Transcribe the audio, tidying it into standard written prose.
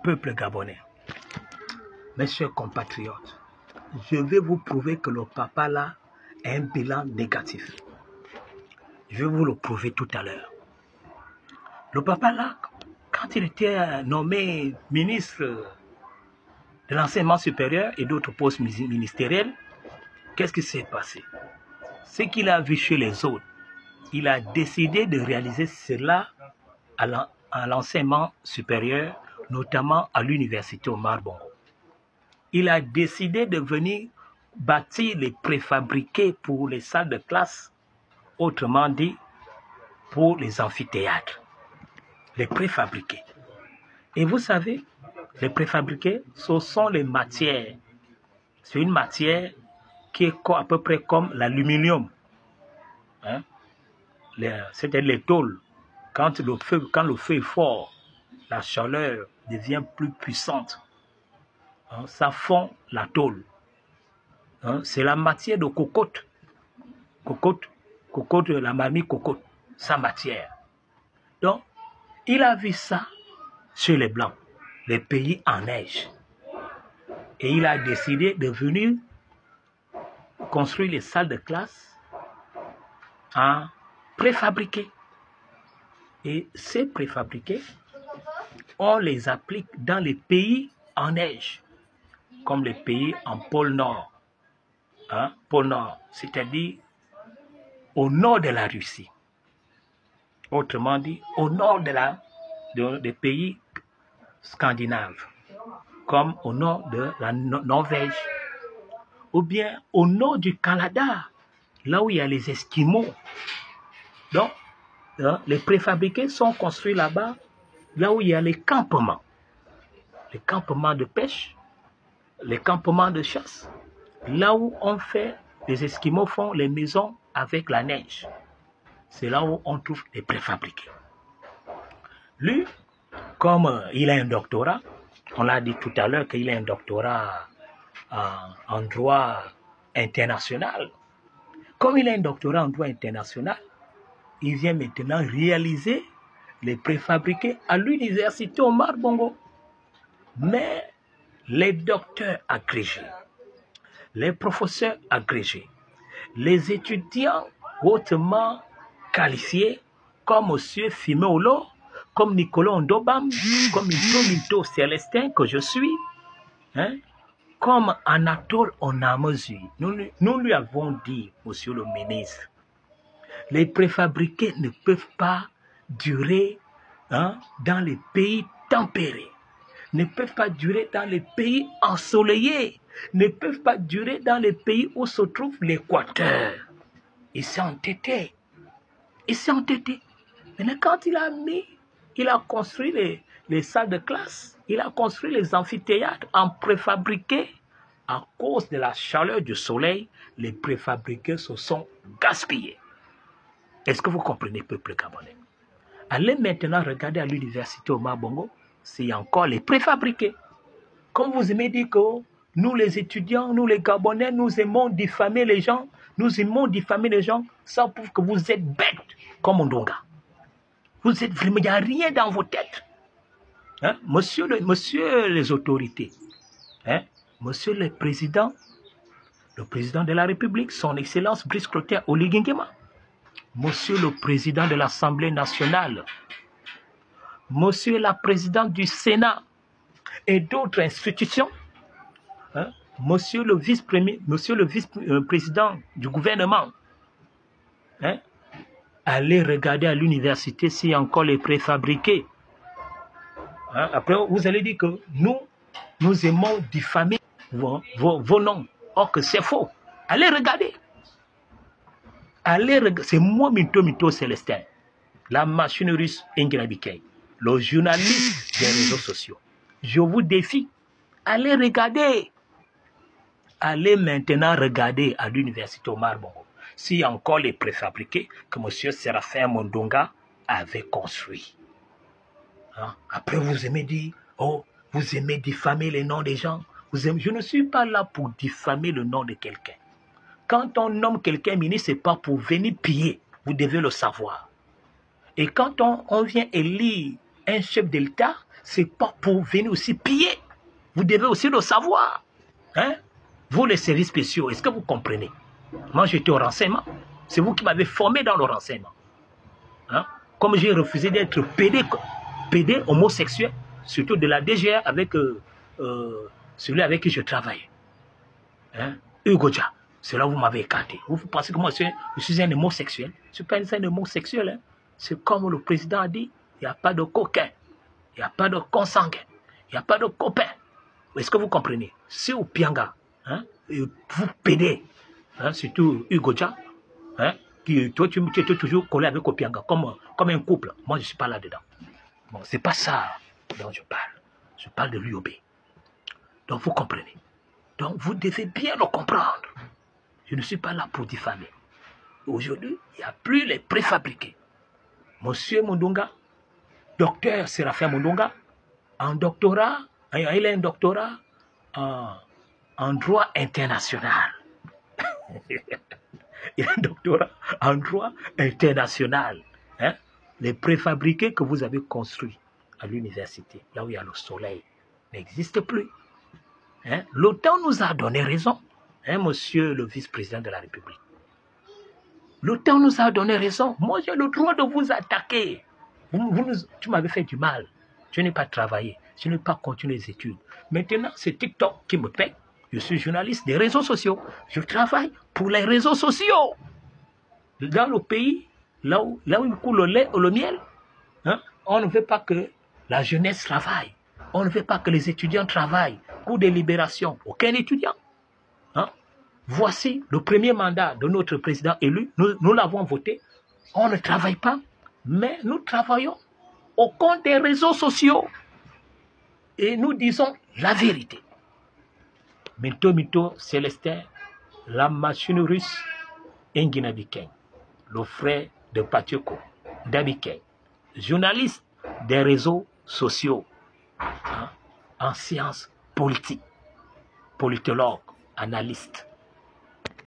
Peuple gabonais, mes chers compatriotes, je vais vous prouver que le papa là a un bilan négatif. Je vais vous le prouver tout à l'heure. Le papa là, quand il était nommé ministre de l'enseignement supérieur et d'autres postes ministériels, qu'est-ce qui s'est passé? Ce qu'il a vu chez les autres, il a décidé de réaliser cela à l'enseignement supérieur, notamment à l'université Omar Bongo. Il a décidé de venir bâtir les préfabriqués pour les salles de classe, autrement dit, pour les amphithéâtres. Les préfabriqués. Et vous savez, les préfabriqués, ce sont les matières. C'est une matière qui est à peu près comme l'aluminium. Hein? C'est-à-dire les tôles. Quand le feu est fort, la chaleur devient plus puissante. Hein? Ça fond la tôle. Hein? C'est la matière de cocotte. Cocotte, la mamie cocotte. Sa matière. Donc, il a vu ça chez les Blancs, les pays en neige. Et il a décidé de venir construire les salles de classe en préfabriqués. Et ces préfabriqués, on les applique dans les pays en neige, comme les pays en pôle Nord. Hein? Pôle Nord, c'est-à-dire au nord de la Russie. Autrement dit, au nord des pays scandinaves, comme au nord de la Norvège, ou bien au nord du Canada, là où il y a les Esquimaux. Donc, les préfabriqués sont construits là-bas, là où il y a les campements de pêche, les campements de chasse, là où les Esquimaux font les maisons avec la neige. C'est là où on trouve les préfabriqués. Lui, comme il a un doctorat, on l'a dit tout à l'heure qu'il a un doctorat en droit international. Comme il a un doctorat en droit international, il vient maintenant réaliser les préfabriqués à l'université Omar Bongo. Mais les docteurs agrégés, les professeurs agrégés, les étudiants hautement qualifiés, comme M. Fimeolo, comme Nicolas Ondobam, comme Minto Célestin, que je suis, hein, comme Anatole Onamozui. Nous lui avons dit, monsieur le ministre, les préfabriqués ne peuvent pas durer dans les pays tempérés, ne peuvent pas durer dans les pays ensoleillés, ne peuvent pas durer dans les pays où se trouve l'équateur. Il s'est entêté. Maintenant, quand il a construit les salles de classe, il a construit les amphithéâtres en préfabriqués. À cause de la chaleur du soleil, les préfabriqués se sont gaspillés. Est-ce que vous comprenez, peuple gabonais? Allez maintenant regarder à l'université Omar Bongo, c'est encore les préfabriqués. Comme vous aimez dire que nous les étudiants, nous les Gabonais, nous aimons diffamer les gens, ça prouve que vous êtes bêtes comme Ondonga. Vous êtes vraiment, il n'y a rien dans vos têtes. Hein? Monsieur les autorités, hein? Monsieur le président de la République, son Excellence Brice Clotaire Oligui Nguema, Monsieur le président de l'Assemblée nationale, Monsieur la présidente du Sénat et d'autres institutions, hein? Monsieur le vice-président du gouvernement, hein? Allez regarder à l'université s'il y a encore les préfabriqués. Hein? Après, vous allez dire que nous aimons diffamer vos noms. Or que c'est faux. Allez regarder. C'est moi, Minto Célestin, la machine russe Ingrid, le journaliste des réseaux sociaux. Je vous défie. Allez regarder. Allez maintenant regarder à l'université Omar Bongo s'il y a encore les préfabriqués que M. Séraphin Mondonga avait construits. Hein? Après, vous aimez dire, vous aimez diffamer les noms des gens. Je ne suis pas là pour diffamer le nom de quelqu'un. Quand on nomme quelqu'un ministre, ce n'est pas pour venir piller. Vous devez le savoir. Et quand on vient élire un chef de l'État, c'est pas pour venir aussi piller. Vous devez aussi le savoir. Hein? Vous, les services spéciaux, est-ce que vous comprenez? Moi, j'étais au renseignement. C'est vous qui m'avez formé dans le renseignement. Hein? Comme j'ai refusé d'être pédé homosexuel, surtout de la DGR avec celui avec qui je travaille. Hein? Hugo Dia, c'est là où vous m'avez écarté. Vous pensez que moi, je suis un homosexuel? Je ne suis pas un homosexuel. Hein? C'est comme le président a dit, il n'y a pas de coquin, il n'y a pas de consanguin, il n'y a pas de copain. Est-ce que vous comprenez? C'est au Pianga, hein? Vous pédez, hein? Surtout Hugo Dia, hein? Toi, tu es toujours collé avec Opianga, comme un couple. Moi, je ne suis pas là-dedans. Bon, ce n'est pas ça dont je parle. Je parle de l'UOB. Donc, vous comprenez. Donc, vous devez bien le comprendre. Je ne suis pas là pour diffamer. Aujourd'hui, il n'y a plus les préfabriqués. Monsieur Mundunga, docteur Séraphin Mundunga, en doctorat, il a un doctorat en droit international. Il a un doctorat en droit international. Hein? Les préfabriqués que vous avez construits à l'université, là où il y a le soleil, n'existent plus. Hein? Le temps nous a donné raison, hein, monsieur le vice-président de la République. Le temps nous a donné raison. Moi, j'ai le droit de vous attaquer. Tu m'avais fait du mal. Je n'ai pas travaillé. Je n'ai pas continué les études. Maintenant, c'est TikTok qui me paie. Je suis journaliste des réseaux sociaux. Je travaille pour les réseaux sociaux. Dans le pays, là où il coule le lait ou le miel, hein, on ne veut pas que la jeunesse travaille. On ne veut pas que les étudiants travaillent. Cours de libération. Aucun étudiant. Hein? Voici le premier mandat de notre président élu. Nous l'avons voté. On ne travaille pas, mais nous travaillons au compte des réseaux sociaux. Et nous disons la vérité. Mito Célestin, la machine russe, Engina Bikeng, le frère de Patioko, Dabikeng, journaliste des réseaux sociaux, hein, en sciences politiques, politologue, analyste.